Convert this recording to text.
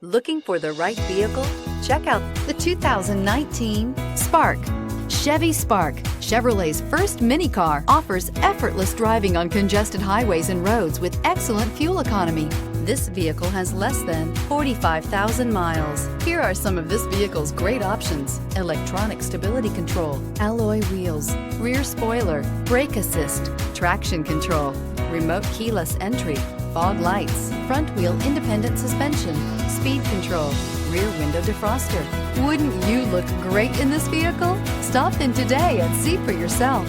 Looking for the right vehicle? Check out the 2019 Spark. Chevy Spark, Chevrolet's first mini car, offers effortless driving on congested highways and roads with excellent fuel economy. This vehicle has less than 45,000 miles. Here are some of this vehicle's great options: electronic stability control, alloy wheels, rear spoiler, brake assist, traction control, remote keyless entry, fog lights, front wheel independent suspension, speed control, rear window defroster. Wouldn't you look great in this vehicle? Stop in today and see for yourself.